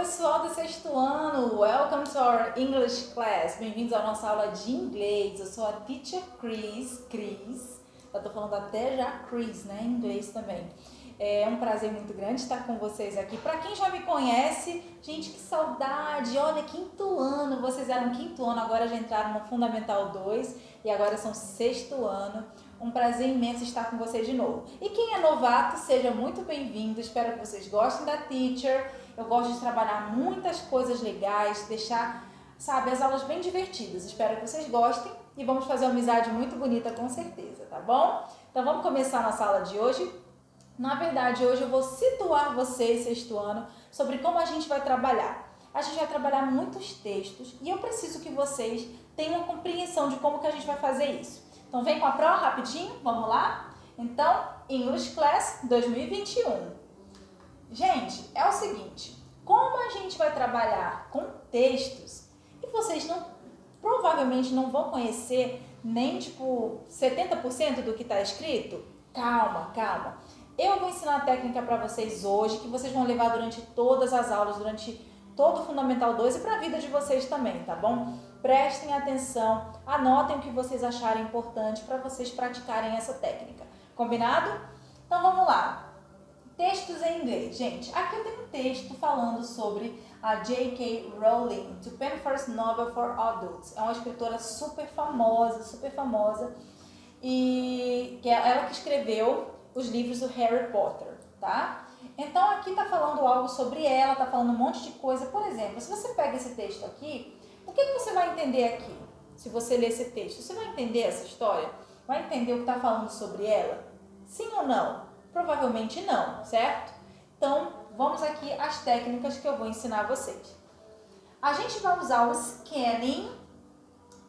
pessoal do sexto ano, welcome to our English class. Bem-vindos à nossa aula de inglês. Eu sou a Teacher Cris. Eu tô falando até já Cris, né, em inglês também. É um prazer muito grande estar com vocês aqui. Para quem já me conhece, gente, que saudade. Olha, quinto ano, vocês eram quinto ano, agora já entraram no Fundamental 2 e agora são sexto ano. Um prazer imenso estar com vocês de novo. E quem é novato, seja muito bem-vindo. Espero que vocês gostem da Teacher. Eu gosto de trabalhar muitas coisas legais, deixar, sabe, as aulas bem divertidas. Espero que vocês gostem e vamos fazer uma amizade muito bonita com certeza, tá bom? Então vamos começar a nossa aula de hoje. Na verdade, hoje eu vou situar vocês, sexto ano, sobre como a gente vai trabalhar. A gente vai trabalhar muitos textos e eu preciso que vocês tenham uma compreensão de como que a gente vai fazer isso. Então vem com a prova rapidinho, vamos lá? Então, English Class 2021. Gente, é o seguinte, como a gente vai trabalhar com textos e vocês provavelmente não vão conhecer nem tipo 70% do que está escrito, calma. Eu vou ensinar a técnica para vocês hoje, que vocês vão levar durante todas as aulas, durante todo o Fundamental 2 e para a vida de vocês também, tá bom? Prestem atenção, anotem o que vocês acharem importante para vocês praticarem essa técnica. Combinado? Então vamos lá. Textos em inglês. Gente, aqui eu tenho um texto falando sobre a J.K. Rowling, The Pen First Novel for Adults. É uma escritora super famosa, e que é ela que escreveu os livros do Harry Potter, tá? Então aqui tá falando algo sobre ela, tá falando um monte de coisa. Por exemplo, se você pega esse texto aqui, o que você vai entender aqui? Se você ler esse texto, você vai entender essa história? Vai entender o que tá falando sobre ela? Sim ou não? Provavelmente não, certo? Então, vamos aqui às técnicas que eu vou ensinar vocês. A gente vai usar o scanning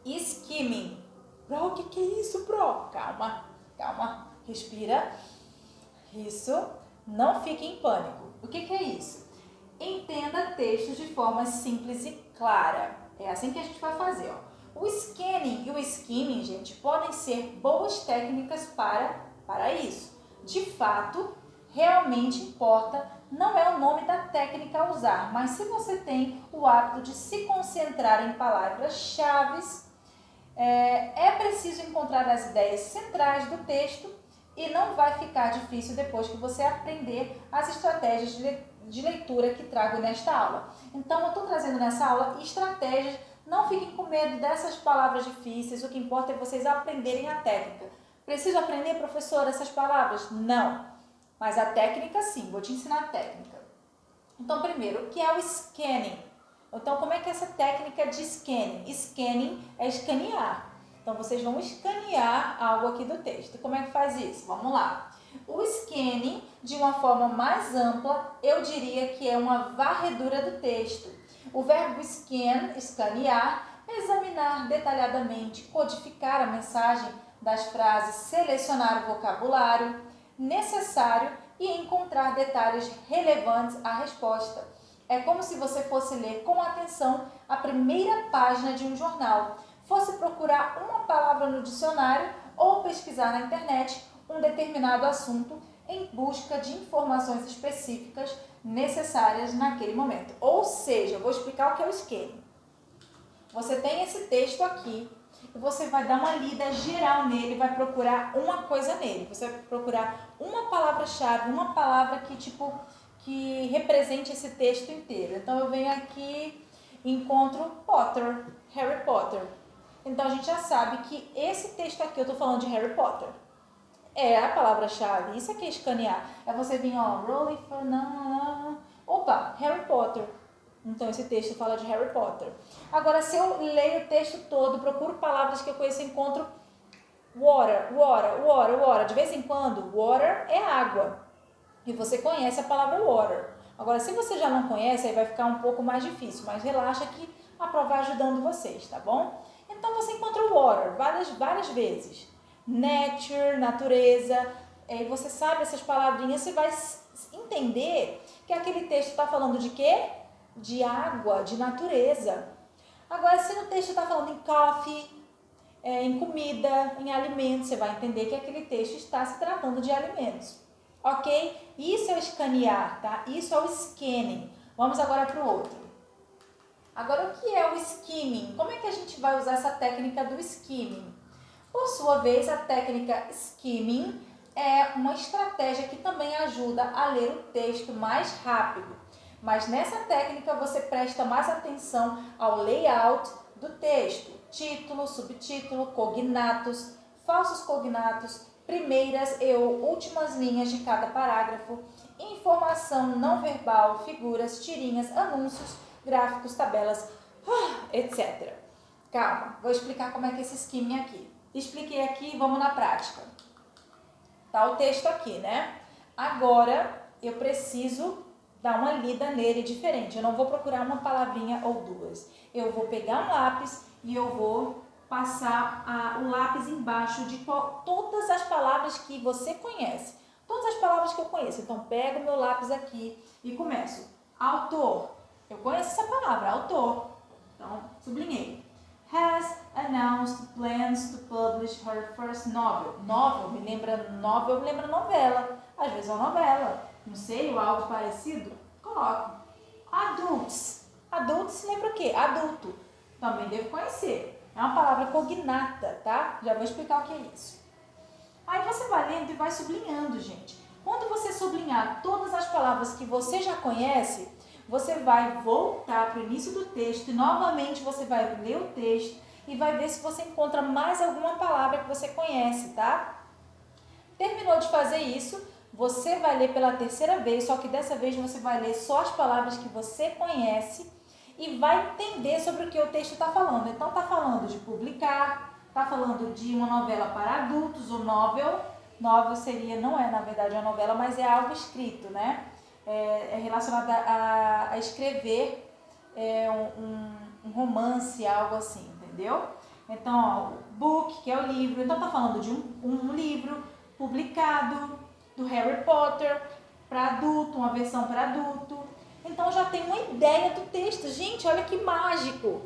e skimming. Pro, o que é isso, Pro? Calma, respira. Isso, não fique em pânico. O que é isso? Entenda textos de forma simples e clara. É assim que a gente vai fazer, ó. O scanning e o skimming, gente, podem ser boas técnicas para isso. De fato, realmente importa, não é o nome da técnica a usar, mas se você tem o hábito de se concentrar em palavras-chave, é preciso encontrar as ideias centrais do texto e não vai ficar difícil depois que você aprender as estratégias de leitura que trago nesta aula. Então, eu estou trazendo nessa aula estratégias, não fiquem com medo dessas palavras difíceis, o que importa é vocês aprenderem a técnica. Preciso aprender, professora, essas palavras? Não. Mas a técnica sim, vou te ensinar a técnica. Então, primeiro, o que é o scanning? Então, como é que é essa técnica de scanning? Scanning é escanear. Então, vocês vão escanear algo aqui do texto. Como é que faz isso? Vamos lá. O scanning, de uma forma mais ampla, eu diria que é uma varredura do texto. O verbo scan, escanear, é examinar detalhadamente, codificar a mensagem das frases, selecionar o vocabulário necessário e encontrar detalhes relevantes à resposta. É como se você fosse ler com atenção a primeira página de um jornal, fosse procurar uma palavra no dicionário ou pesquisar na internet um determinado assunto em busca de informações específicas necessárias naquele momento. Ou seja, eu vou explicar o que é o scanning. Você tem esse texto aqui, e você vai dar uma lida geral nele, vai procurar uma coisa nele. Você vai procurar uma palavra-chave, uma palavra que represente esse texto inteiro. Então, eu venho aqui e encontro Potter, Harry Potter. Então, a gente já sabe que esse texto aqui, eu estou falando de Harry Potter, é a palavra-chave. Isso aqui é escanear. É você vir, ó, Rowling, opa, Harry Potter. Então, esse texto fala de Harry Potter. Agora, se eu leio o texto todo, procuro palavras que eu conheço, encontro water. De vez em quando, water é água. E você conhece a palavra water. Agora, se você já não conhece, aí vai ficar um pouco mais difícil. Mas relaxa que a prova vai ajudando vocês, tá bom? Então, você encontra water várias vezes. Nature, natureza. E você sabe essas palavrinhas, você vai entender que aquele texto está falando de quê? De água, de natureza. Agora, se no texto está falando em coffee, em comida, em alimentos, você vai entender que aquele texto está se tratando de alimentos. Ok? Isso é o escanear, tá? Isso é o scanning. Vamos agora para o outro. Agora, o que é o skimming? Como é que a gente vai usar essa técnica do skimming? Por sua vez, a técnica skimming é uma estratégia que também ajuda a ler o texto mais rápido. Mas nessa técnica você presta mais atenção ao layout do texto, título, subtítulo, cognatos, falsos cognatos, primeiras e ou últimas linhas de cada parágrafo, informação não verbal, figuras, tirinhas, anúncios, gráficos, tabelas, etc. Calma, vou explicar como é que é esse skimming aqui. Expliquei aqui, vamos na prática. Tá o texto aqui, né? Agora eu preciso dar uma lida nele diferente. Eu não vou procurar uma palavrinha ou duas. Eu vou pegar um lápis e eu vou passar o lápis embaixo de todas as palavras que você conhece. Todas as palavras que eu conheço. Então, pego o meu lápis aqui e começo. Autor. Eu conheço essa palavra, autor. Então, sublinhei. Has announced plans to publish her first novel. Novel me lembra novela. Às vezes é uma novela. Não sei, ou algo parecido. Coloco. Adults. Adults lembra o quê? Adulto. Também devo conhecer. É uma palavra cognata, tá? Já vou explicar o que é isso. Aí você vai lendo e vai sublinhando, gente. Quando você sublinhar todas as palavras que você já conhece, você vai voltar para o início do texto e novamente você vai ler o texto e vai ver se você encontra mais alguma palavra que você conhece, tá? Terminou de fazer isso, você vai ler pela terceira vez, só que dessa vez você vai ler só as palavras que você conhece e vai entender sobre o que o texto está falando. Então, está falando de publicar, está falando de uma novela para adultos, o novel. Novel seria, não é na verdade uma novela, mas é algo escrito, né? É relacionado a escrever um romance, algo assim, entendeu? Então, ó, book, que é o livro. Então, está falando de um livro publicado, do Harry Potter, para adulto, uma versão para adulto. Então, já tem uma ideia do texto. Gente, olha que mágico!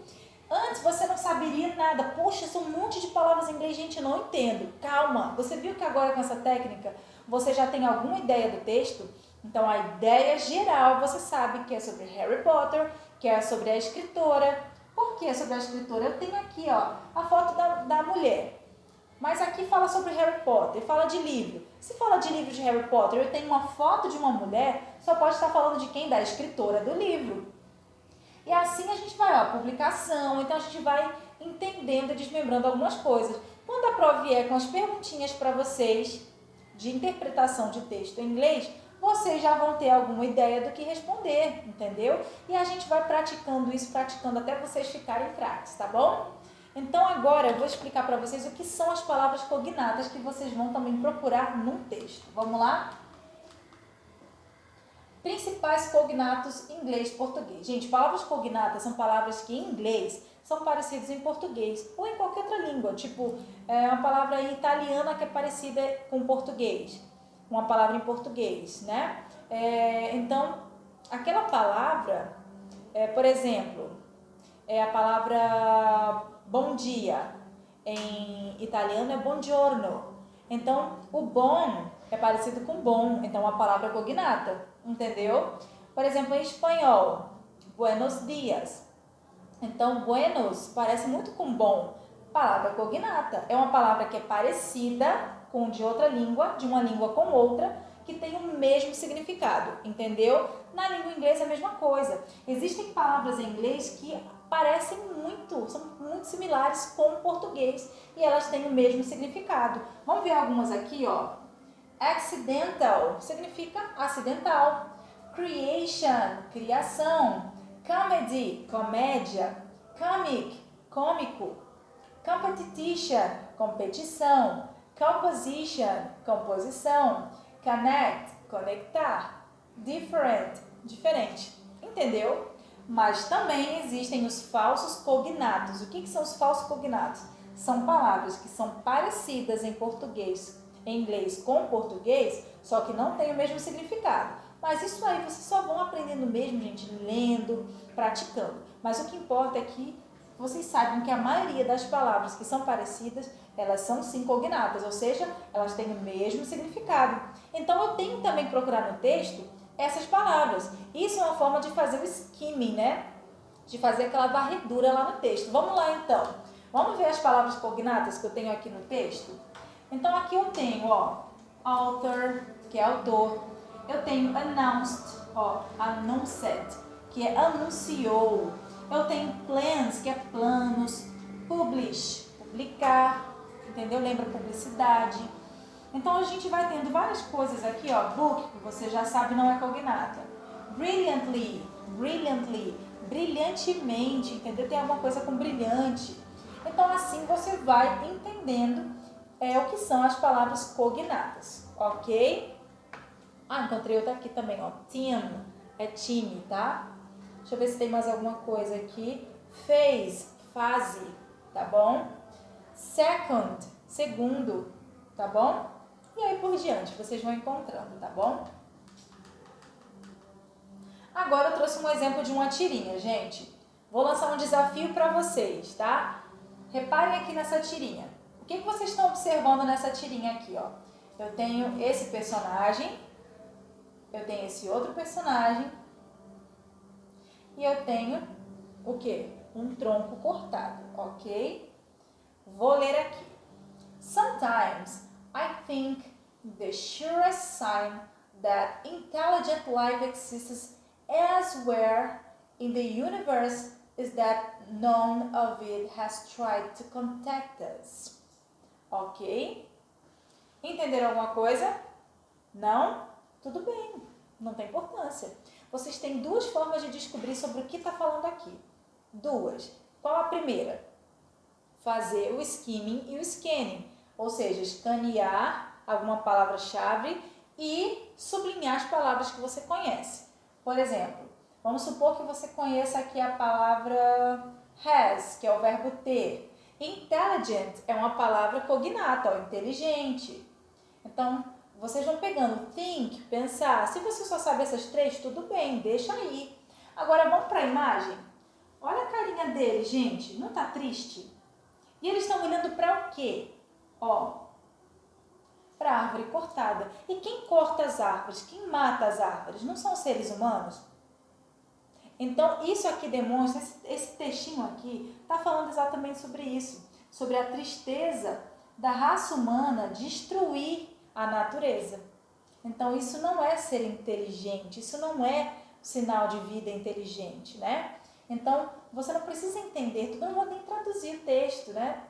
Antes você não saberia nada. Poxa, são um monte de palavras em inglês, gente, não entendo. Calma, você viu que agora com essa técnica você já tem alguma ideia do texto? Então, a ideia geral você sabe que é sobre Harry Potter, que é sobre a escritora. Por que sobre a escritora? Eu tenho aqui, ó, a foto da mulher. Mas aqui fala sobre Harry Potter, fala de livro. Se fala de livro de Harry Potter, eu tenho uma foto de uma mulher, só pode estar falando de quem? Da escritora do livro. E assim a gente vai, ó, publicação, então a gente vai entendendo e desmembrando algumas coisas. Quando a prova vier com as perguntinhas para vocês de interpretação de texto em inglês, vocês já vão ter alguma ideia do que responder, entendeu? E a gente vai praticando isso, praticando até vocês ficarem craques, tá bom? Então agora eu vou explicar para vocês o que são as palavras cognatas que vocês vão também procurar num texto. Vamos lá? Principais cognatos inglês e português. Gente, palavras cognatas são palavras que em inglês são parecidas em português ou em qualquer outra língua. Tipo, uma palavra italiana que é parecida com português. Uma palavra em português, né? Então, aquela palavra, por exemplo, é a palavra bom dia. Em italiano é buongiorno. Então, o bom é parecido com bom, então é uma palavra cognata, entendeu? Por exemplo, em espanhol, buenos dias. Então, buenos parece muito com bom, palavra cognata. É uma palavra que é parecida com de outra língua, de uma língua com outra, que tem o mesmo significado, entendeu? Na língua inglesa é a mesma coisa. Existem palavras em inglês que parecem muito, são muito similares com o português e elas têm o mesmo significado. Vamos ver algumas aqui, ó. Accidental significa acidental. Creation, criação. Comedy, comédia. Comic, cômico. Competition, competição. Composition, composição. Connect, conectar. Different, diferente. Entendeu? Mas também existem os falsos cognatos. O que são os falsos cognatos? São palavras que são parecidas em português, em inglês com português, só que não têm o mesmo significado. Mas isso aí vocês só vão aprendendo mesmo, gente, lendo, praticando. Mas o que importa é que vocês saibam que a maioria das palavras que são parecidas, elas são sim cognatas, ou seja, elas têm o mesmo significado. Então eu tenho também que procurar no texto essas palavras. Isso é uma forma de fazer o skimming, né? De fazer aquela varredura lá no texto. Vamos lá então. Vamos ver as palavras cognatas que eu tenho aqui no texto? Então aqui eu tenho, ó, author, que é autor. Eu tenho announced, ó, announced, que é anunciou. Eu tenho plans, que é planos. Publish, publicar, entendeu? Lembra publicidade. Então a gente vai tendo várias coisas aqui, ó. Book, que você já sabe, não é cognata. Brilliantly, brilliantly, brilhantemente, entendeu? Tem alguma coisa com brilhante. Então assim você vai entendendo o que são as palavras cognatas, ok? Ah, encontrei outra aqui também, ó. Team, é time, tá? Deixa eu ver se tem mais alguma coisa aqui. Phase, fase, tá bom? Second, segundo, tá bom? E aí por diante, vocês vão encontrando, tá bom? Agora eu trouxe um exemplo de uma tirinha, gente. Vou lançar um desafio para vocês, tá? Reparem aqui nessa tirinha. O que vocês estão observando nessa tirinha aqui, ó? Eu tenho esse personagem, eu tenho esse outro personagem e eu tenho o quê? Um tronco cortado, ok? Vou ler aqui. Sometimes I think the surest sign that intelligent life exists elsewhere in the universe is that none of it has tried to contact us. Ok? Entenderam alguma coisa? Não? Tudo bem, não tem importância. Vocês têm duas formas de descobrir sobre o que está falando aqui. Duas. Qual a primeira? Fazer o skimming e o scanning, ou seja, escanear alguma palavra-chave e sublinhar as palavras que você conhece. Por exemplo, vamos supor que você conheça aqui a palavra has, que é o verbo ter. Intelligent é uma palavra cognata, ó, inteligente. Então, vocês vão pegando think, pensar. Se você só sabe essas três, tudo bem, deixa aí. Agora, vamos para a imagem? Olha a carinha dele, gente. Não está triste? E eles estão olhando para o quê? Ó, para a árvore cortada. E quem corta as árvores? Quem mata as árvores? Não são os seres humanos? Então, isso aqui demonstra, esse textinho aqui, está falando exatamente sobre isso. Sobre a tristeza da raça humana destruir a natureza. Então, isso não é ser inteligente, isso não é sinal de vida inteligente, né? Então, você não precisa entender tudo, eu não vou nem traduzir o texto, né?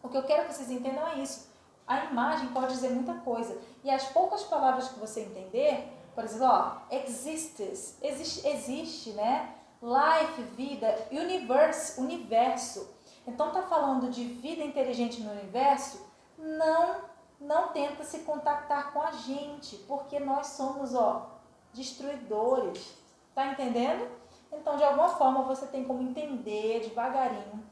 O que eu quero que vocês entendam é isso. A imagem pode dizer muita coisa. E as poucas palavras que você entender, por exemplo, ó, exists, existe, né? Life, vida, universe, universo. Então, tá falando de vida inteligente no universo, não tenta se contactar com a gente, porque nós somos, ó, destruidores. Tá entendendo? Então, de alguma forma, você tem como entender devagarinho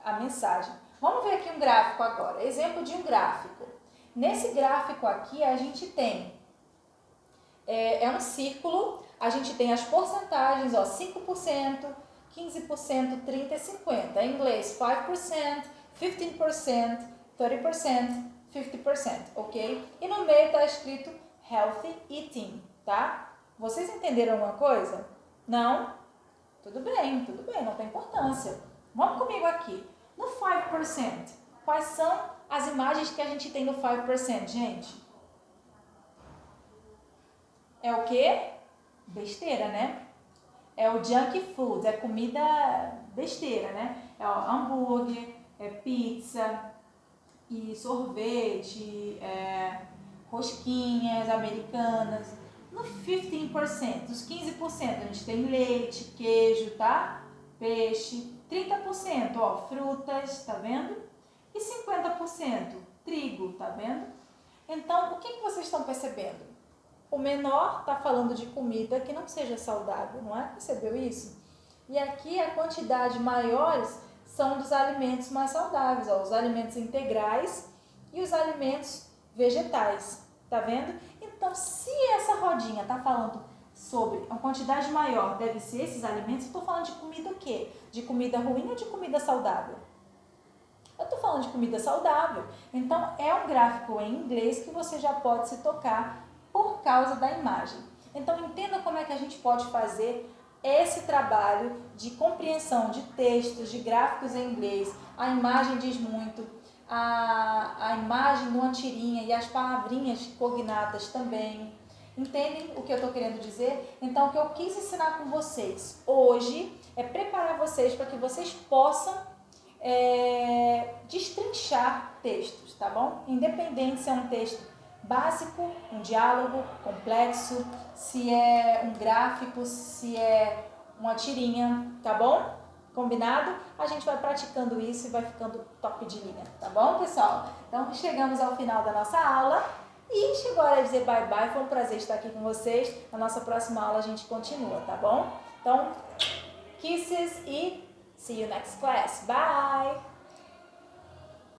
a mensagem. Vamos ver aqui um gráfico agora. Exemplo de um gráfico. Nesse gráfico aqui, a gente tem um círculo, a gente tem as porcentagens, ó, 5%, 15%, 30% e 50%. Em inglês, 5%, 15%, 30%, 50%, ok? E no meio está escrito Healthy Eating, tá? Vocês entenderam alguma coisa? Não? Tudo bem, não tem importância. Vamos comigo aqui. No 5%, quais são as imagens que a gente tem no 5%, gente? É o quê? Besteira, né? É o junk food, é comida besteira, né? É o hambúrguer, é pizza, e sorvete, rosquinhas americanas. No 15%, dos 15%, a gente tem leite, queijo, tá? Peixe. 30%, ó, frutas, tá vendo? E 50%, trigo, tá vendo? Então, o que vocês estão percebendo? O menor está falando de comida que não seja saudável, não é? Percebeu isso? E aqui a quantidade maiores são dos alimentos mais saudáveis, ó, os alimentos integrais e os alimentos vegetais, tá vendo? Então, se essa rodinha está falando sobre uma quantidade maior deve ser esses alimentos, eu estou falando de comida o quê? De comida ruim ou de comida saudável? Eu estou falando de comida saudável. Então, é um gráfico em inglês que você já pode se tocar por causa da imagem. Então entenda como é que a gente pode fazer esse trabalho de compreensão de textos, de gráficos em inglês. A imagem diz muito, a imagem de uma tirinha e as palavrinhas cognatas também. Entendem o que eu estou querendo dizer? Então, o que eu quis ensinar com vocês hoje é preparar vocês para que vocês possam destrinchar textos, tá bom? Independente se é um texto básico, um diálogo complexo, se é um gráfico, se é uma tirinha, tá bom? Combinado? A gente vai praticando isso e vai ficando top de linha, tá bom, pessoal? Então, chegamos ao final da nossa aula e chegou a hora de dizer bye bye. Foi um prazer estar aqui com vocês. Na nossa próxima aula a gente continua, tá bom? Então, kisses e see you next class. Bye!